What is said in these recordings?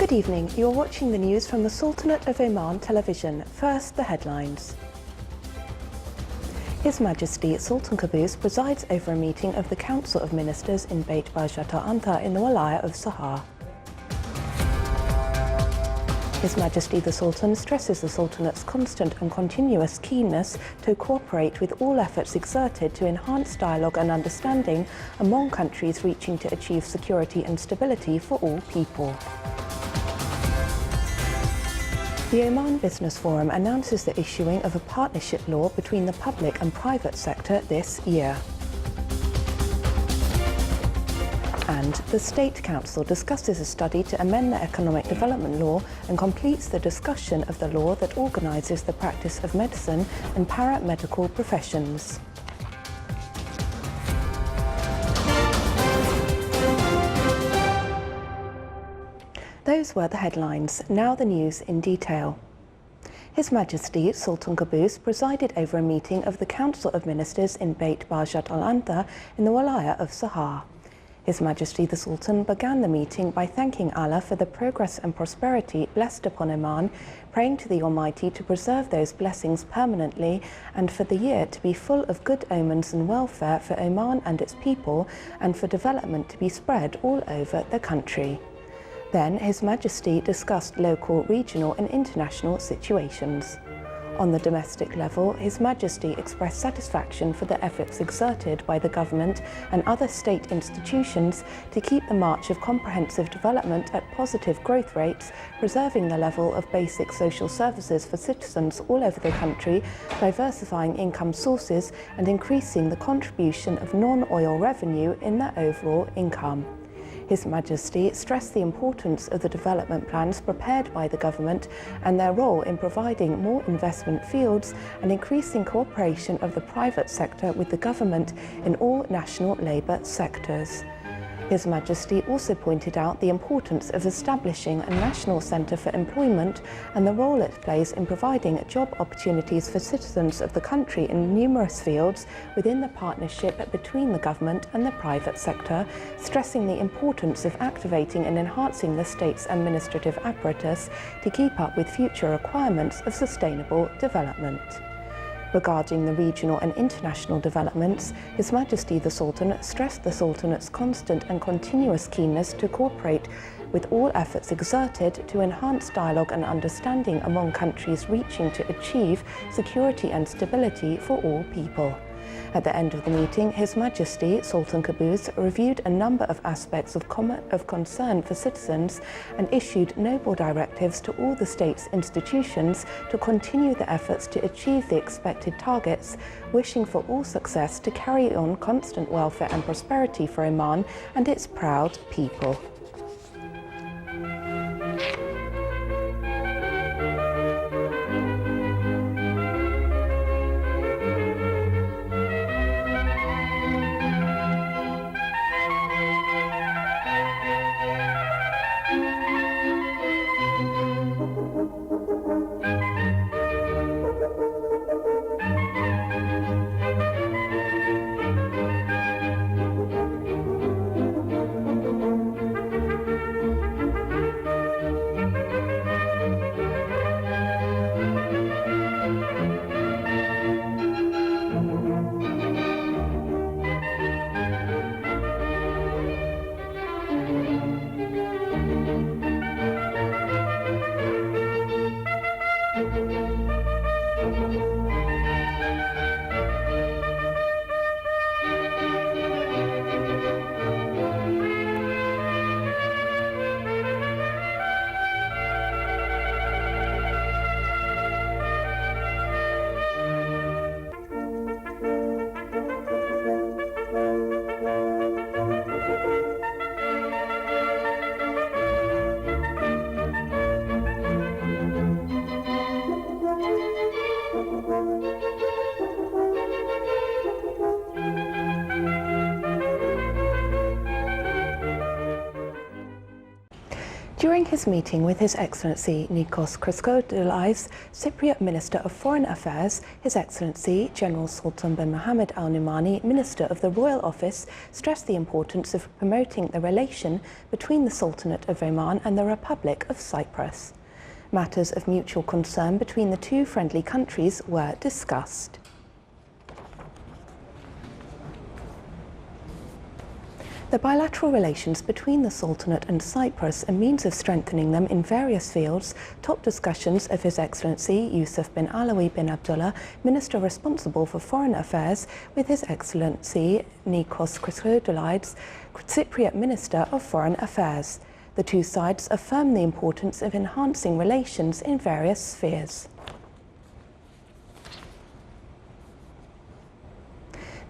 Good evening, you're watching the news from the Sultanate of Oman television. First, the headlines. His Majesty Sultan Qaboos presides over a meeting of the Council of Ministers in Beit Bajat al-Anta in the Walaya of Sahar. His Majesty the Sultan stresses the Sultanate's constant and continuous keenness to cooperate with all efforts exerted to enhance dialogue and understanding among countries reaching to achieve security and stability for all people. The Oman Business Forum announces the issuing of a partnership law between the public and private sector this year. And the State Council discusses a study to amend the Economic Development Law and completes the discussion of the law that organises the practice of medicine and paramedical professions. Those were the headlines. Now the news in detail. His Majesty Sultan Qaboos presided over a meeting of the Council of Ministers in Beit Bajat al-Anta in the Walaya of Sahar. His Majesty the Sultan began the meeting by thanking Allah for the progress and prosperity blessed upon Oman, praying to the Almighty to preserve those blessings permanently and for the year to be full of good omens and welfare for Oman and its people, and for development to be spread all over the country. Then His Majesty discussed local, regional and international situations. On the domestic level, His Majesty expressed satisfaction for the efforts exerted by the government and other state institutions to keep the march of comprehensive development at positive growth rates, preserving the level of basic social services for citizens all over the country, diversifying income sources and increasing the contribution of non-oil revenue in their overall income. His Majesty stressed the importance of the development plans prepared by the government and their role in providing more investment fields and increasing cooperation of the private sector with the government in all national labour sectors. His Majesty also pointed out the importance of establishing a national centre for employment and the role it plays in providing job opportunities for citizens of the country in numerous fields within the partnership between the government and the private sector, stressing the importance of activating and enhancing the state's administrative apparatus to keep up with future requirements of sustainable development. Regarding the regional and international developments, His Majesty the Sultan stressed the Sultanate's constant and continuous keenness to cooperate with all efforts exerted to enhance dialogue and understanding among countries reaching to achieve security and stability for all people. At the end of the meeting, His Majesty Sultan Qaboos reviewed a number of aspects of concern for citizens and issued noble directives to all the state's institutions to continue the efforts to achieve the expected targets, wishing for all success to carry on constant welfare and prosperity for Oman and its proud people. During his meeting with His Excellency Nikos Christodoulidis, Cypriot Minister of Foreign Affairs, His Excellency General Sultan bin Mohammed Al Numani, Minister of the Royal Office, stressed the importance of promoting the relation between the Sultanate of Oman and the Republic of Cyprus. Matters of mutual concern between the two friendly countries were discussed. The bilateral relations between the Sultanate and Cyprus, a means of strengthening them in various fields, topped discussions of His Excellency Yusuf bin Alawi bin Abdullah, Minister responsible for Foreign Affairs, with His Excellency Nikos Christodoulidis, Cypriot Minister of Foreign Affairs. The two sides affirmed the importance of enhancing relations in various spheres.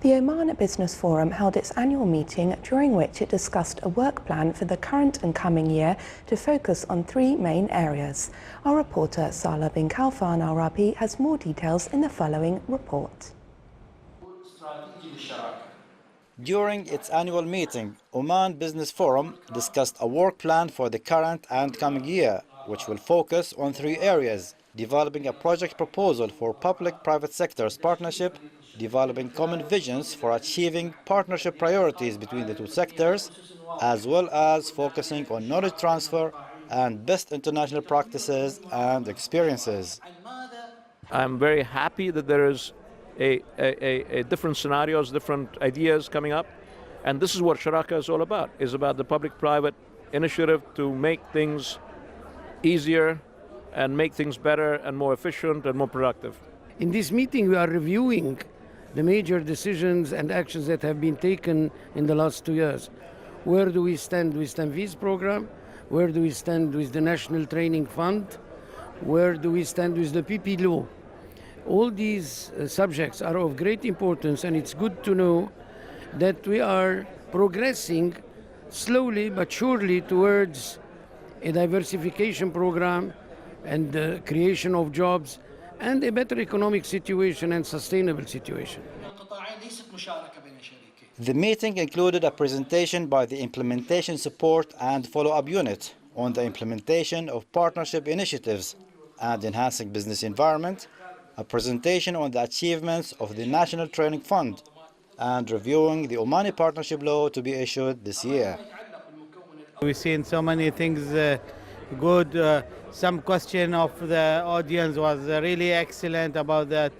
The Oman Business Forum held its annual meeting, during which it discussed a work plan for the current and coming year to focus on three main areas. Our reporter Salah bin Khalfan Al-Rabi has more details in the following report. During its annual meeting, Oman Business Forum discussed a work plan for the current and coming year, which will focus on three areas: developing a project proposal for public-private sectors partnership, developing common visions for achieving partnership priorities between the two sectors, as well as focusing on knowledge transfer and best international practices and experiences. I'm very happy that there is a different scenarios, different ideas coming up. And this is what Sharaka is all about. It's about the public-private initiative to make things easier and make things better and more efficient and more productive. In this meeting, we are reviewing the major decisions and actions that have been taken in the last 2 years. Where do we stand with the Tanviz program? Where do we stand with the National Training Fund? Where do we stand with the PP law? All these subjects are of great importance, and it's good to know that we are progressing slowly but surely towards a diversification program and the creation of jobs and a better economic situation and sustainable situation. The meeting included a presentation by the Implementation Support and Follow-up Unit on the implementation of partnership initiatives and enhancing business environment, a presentation on the achievements of the National Training Fund, and reviewing the Omani Partnership Law to be issued this year. We've seen so many things good. Some question of the audience was really excellent about the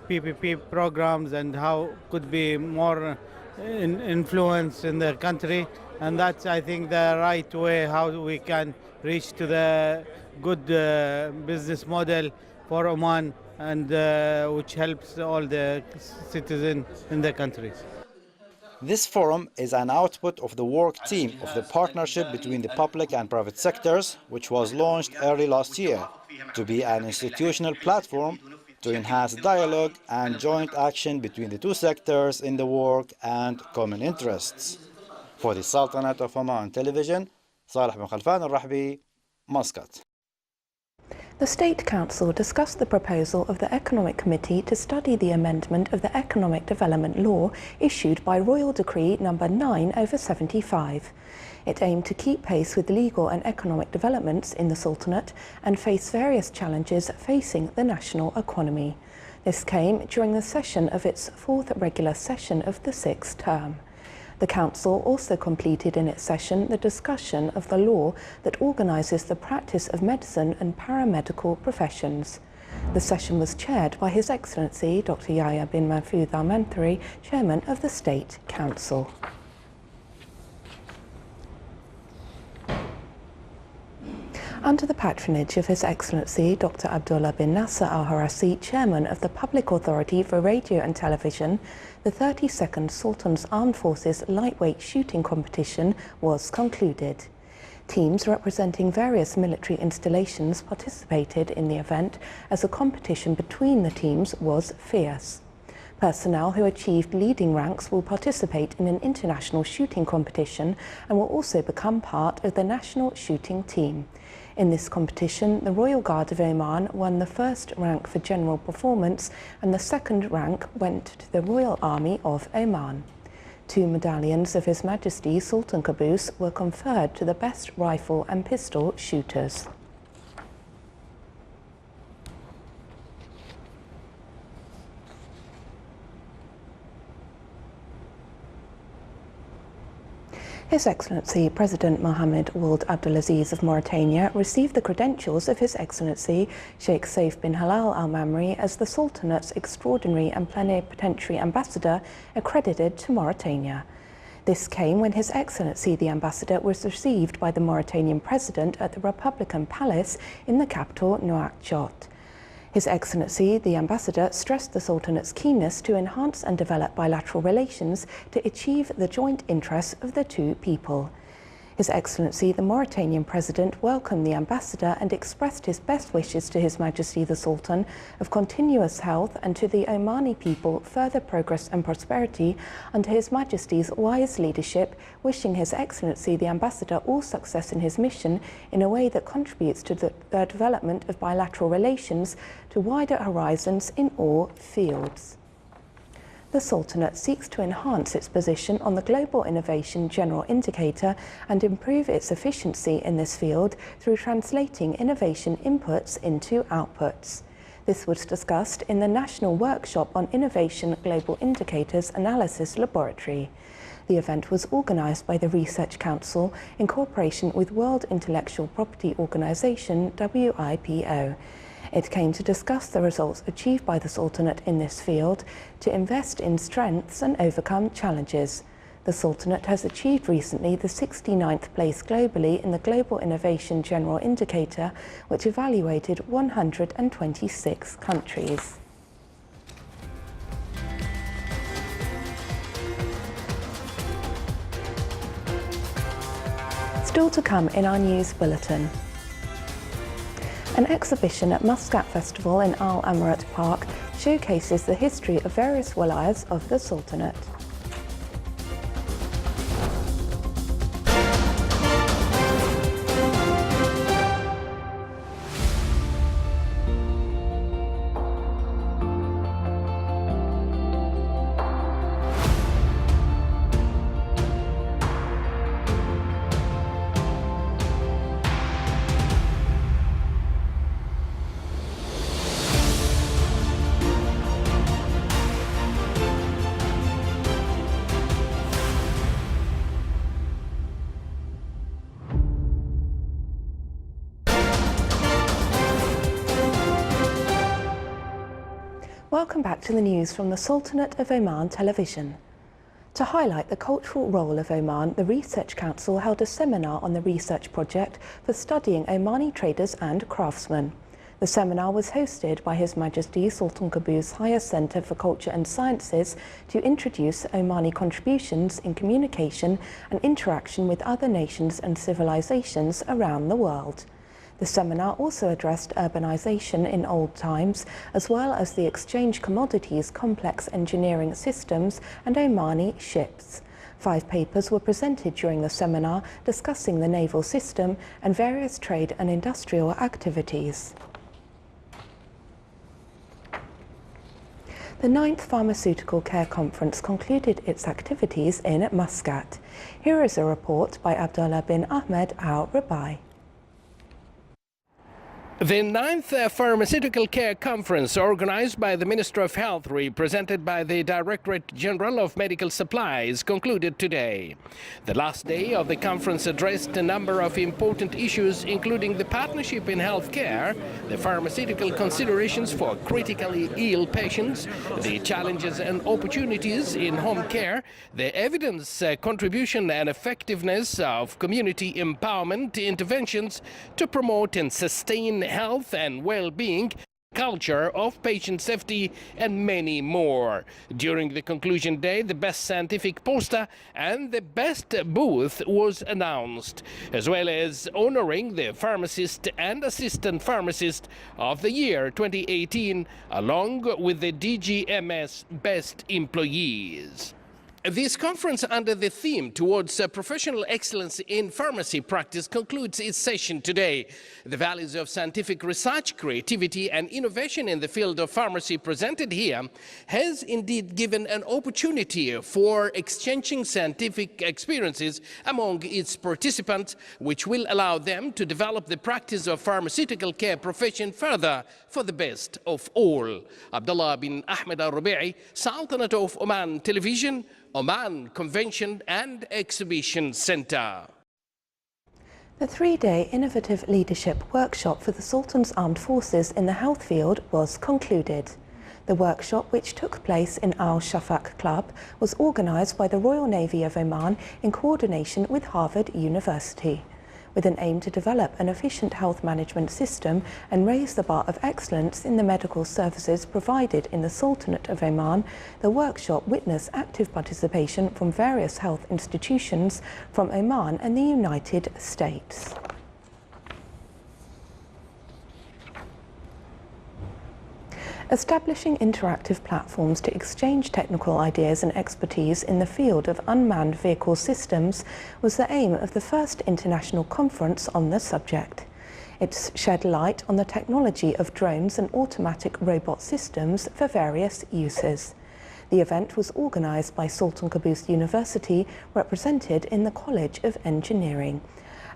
PPP programs and how could be more influence in the country. And that's, I think, the right way how we can reach to the good business model for Oman, and which helps all the citizens in the countries. This forum is an output of the work team of the partnership between the public and private sectors, which was launched early last year to be an institutional platform to enhance dialogue and joint action between the two sectors in the work and common interests. For the Sultanate of Oman Television, Salah bin Khalfan Al-Rahbi, Muscat. The State Council discussed the proposal of the Economic Committee to study the amendment of the Economic Development Law issued by Royal Decree No. 9/75. It aimed to keep pace with legal and economic developments in the Sultanate and face various challenges facing the national economy. This came during the session of its fourth regular session of the sixth term. The Council also completed in its session the discussion of the law that organises the practice of medicine and paramedical professions. The session was chaired by His Excellency Dr. Yahya bin Mahfoud Al-Manthuri, Chairman of the State Council. Under the patronage of His Excellency Dr. Abdullah bin Nasser Al-Harasi, Chairman of the Public Authority for Radio and Television, the 32nd Sultan's Armed Forces Lightweight Shooting Competition was concluded. Teams representing various military installations participated in the event, as the competition between the teams was fierce. Personnel who achieved leading ranks will participate in an international shooting competition and will also become part of the national shooting team. In this competition, the Royal Guard of Oman won the first rank for general performance, and the second rank went to the Royal Army of Oman. 2 medallions of His Majesty Sultan Qaboos were conferred to the best rifle and pistol shooters. His Excellency President Mohammed Ould Abdelaziz of Mauritania received the credentials of His Excellency Sheikh Saif bin Halal Al Mamri as the Sultanate's Extraordinary and Plenipotentiary Ambassador accredited to Mauritania. This came when His Excellency the Ambassador was received by the Mauritanian President at the Republican Palace in the capital Nouakchott. His Excellency the Ambassador stressed the Sultanate's keenness to enhance and develop bilateral relations to achieve the joint interests of the two people. His Excellency the Mauritanian President welcomed the Ambassador and expressed his best wishes to His Majesty the Sultan of continuous health and to the Omani people further progress and prosperity under His Majesty's wise leadership, wishing His Excellency the Ambassador all success in his mission in a way that contributes to the development of bilateral relations to wider horizons in all fields. The Sultanate seeks to enhance its position on the Global Innovation General Indicator and improve its efficiency in this field through translating innovation inputs into outputs. This was discussed in the National Workshop on Innovation Global Indicators Analysis Laboratory. The event was organised by the Research Council in cooperation with World Intellectual Property Organisation, WIPO. It came to discuss the results achieved by the Sultanate in this field, to invest in strengths and overcome challenges. The Sultanate has achieved recently the 69th place globally in the Global Innovation General Indicator, which evaluated 126 countries. Still to come in our news bulletin. An exhibition at Muscat Festival in Al Amarat Park showcases the history of various wilayas of the Sultanate. Welcome back to the news from the Sultanate of Oman television. To highlight the cultural role of Oman, the Research Council held a seminar on the research project for studying Omani traders and craftsmen. The seminar was hosted by His Majesty Sultan Qaboos Higher Centre for Culture and Sciences to introduce Omani contributions in communication and interaction with other nations and civilizations around the world. The seminar also addressed urbanisation in old times, as well as the exchange commodities, complex engineering systems and Omani ships. 5 papers were presented during the seminar discussing the naval system and various trade and industrial activities. The 9th Pharmaceutical Care Conference concluded its activities in Muscat. Here is a report by Abdullah bin Ahmed Al Rabai. The 9th Pharmaceutical Care Conference, organized by the Minister of Health, represented by the Directorate General of Medical Supplies, concluded today. The last day of the conference addressed a number of important issues, including the partnership in healthcare, the pharmaceutical considerations for critically ill patients, the challenges and opportunities in home care, the evidence, contribution and effectiveness of community empowerment interventions to promote and sustain health and well-being, culture of patient safety, and many more. During the conclusion day, the best scientific poster and the best booth was announced, as well as honoring the pharmacist and assistant pharmacist of the year 2018, along with the DGMS best employees. This conference under the theme towards professional excellence in pharmacy practice concludes its session today. The values of scientific research, creativity and innovation in the field of pharmacy presented here has indeed given an opportunity for exchanging scientific experiences among its participants, which will allow them to develop the practice of pharmaceutical care profession further for the best of all. Abdullah bin Ahmed al-Rubi'i, Sultanate of Oman Television, Oman Convention and Exhibition Center. The three-day innovative leadership workshop for the Sultan's Armed Forces in the health field was concluded. The workshop, which took place in Al Shafaq Club, was organised by the Royal Navy of Oman in coordination with Harvard University. With an aim to develop an efficient health management system and raise the bar of excellence in the medical services provided in the Sultanate of Oman, the workshop witnessed active participation from various health institutions from Oman and the United States. Establishing interactive platforms to exchange technical ideas and expertise in the field of unmanned vehicle systems was the aim of the first international conference on the subject. It shed light on the technology of drones and automatic robot systems for various uses. The event was organised by Sultan Qaboos University, represented in the College of Engineering.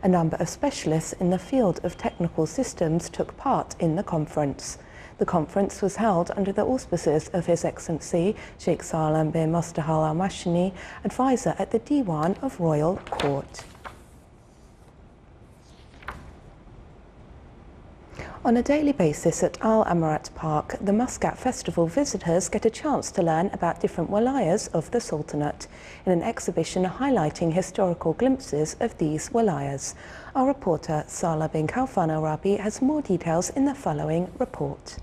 A number of specialists in the field of technical systems took part in the conference. The conference was held under the auspices of His Excellency Sheikh Salem bin Mustahal al-Mashni, advisor at the Diwan of Royal Court. On a daily basis at Al Amarat Park, the Muscat Festival visitors get a chance to learn about different wilayas of the Sultanate in an exhibition highlighting historical glimpses of these wilayas. Our reporter Salah bin Khalfan Arabi has more details in the following report.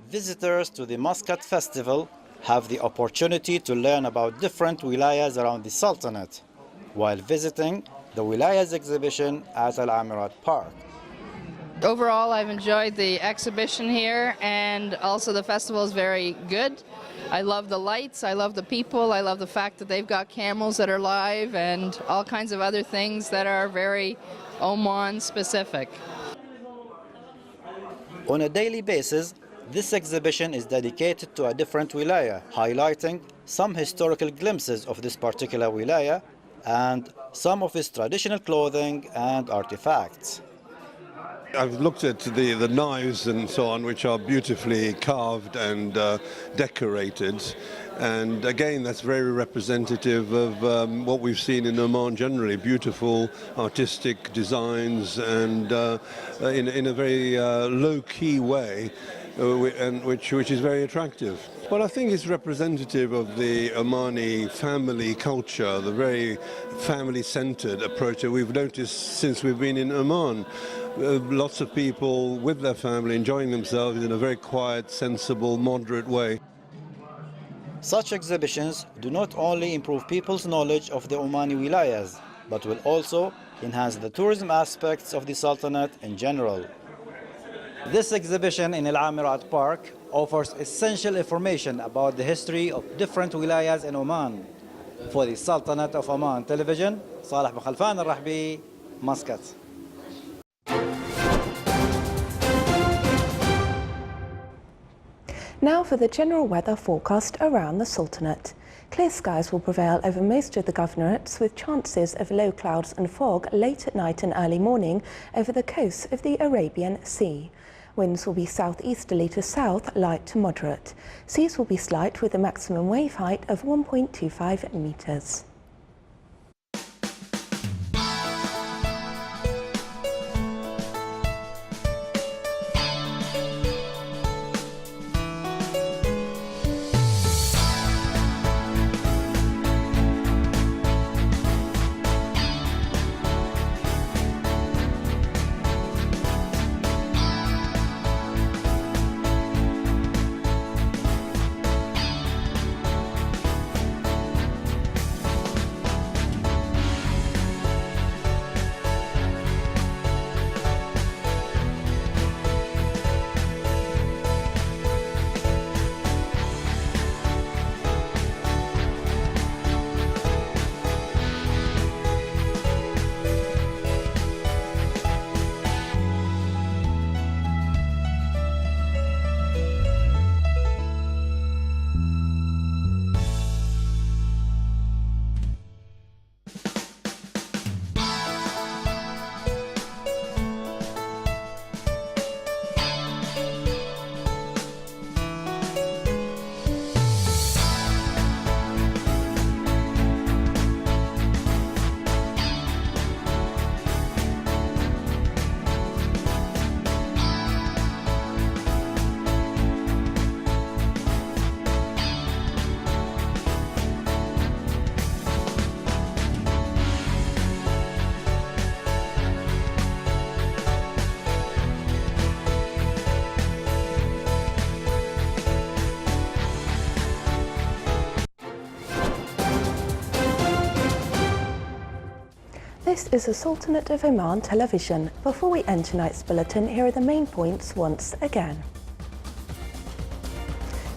Visitors to the Muscat Festival have the opportunity to learn about different wilayas around the Sultanate while visiting the Wilayas exhibition at Al Amirat Park. Overall, I've enjoyed the exhibition here, and also the festival is very good. I love the lights, I love the people, I love the fact that they've got camels that are live and all kinds of other things that are very Oman specific. On a daily basis, this exhibition is dedicated to a different wilaya, highlighting some historical glimpses of this particular wilaya and some of its traditional clothing and artifacts. I've looked at the knives and so on, which are beautifully carved and decorated, and again that's very representative of what we've seen in Oman generally, beautiful artistic designs and in a very low-key way, and which is very attractive. Well, I think it's representative of the Omani family culture, the very family-centered approach that we've noticed since we've been in Oman. Lots of people with their family enjoying themselves in a very quiet, sensible, moderate way. Such exhibitions do not only improve people's knowledge of the Omani wilayas, but will also enhance the tourism aspects of the Sultanate in general. This exhibition in Al Amirat Park offers essential information about the history of different wilayas in Oman. For the Sultanate of Oman Television, Salah bin Khalfan al-Rahbi, Muscat. Now for the general weather forecast around the Sultanate. Clear skies will prevail over most of the governorates, with chances of low clouds and fog late at night and early morning over the coasts of the Arabian Sea. Winds will be southeasterly to south, light to moderate. Seas will be slight with a maximum wave height of 1.25 metres. This is the Sultanate of Oman television. Before we end tonight's bulletin, here are the main points once again.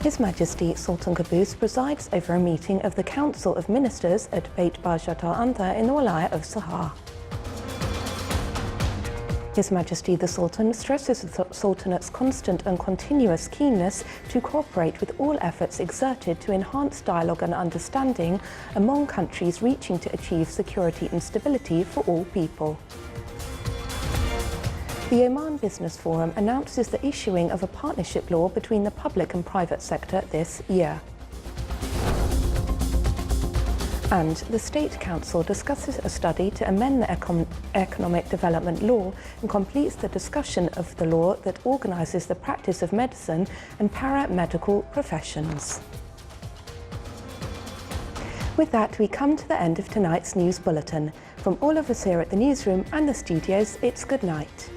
His Majesty Sultan Qaboos presides over a meeting of the Council of Ministers at Beit Bajat al-Antha in the Wilayah of Sahar. His Majesty the Sultan stresses the Sultanate's constant and continuous keenness to cooperate with all efforts exerted to enhance dialogue and understanding among countries reaching to achieve security and stability for all people. The Oman Business Forum announces the issuing of a partnership law between the public and private sector this year. And the State Council discusses a study to amend the Economic Development Law and completes the discussion of the law that organises the practice of medicine and paramedical professions. With that, we come to the end of tonight's news bulletin. From all of us here at the newsroom and the studios, it's good night.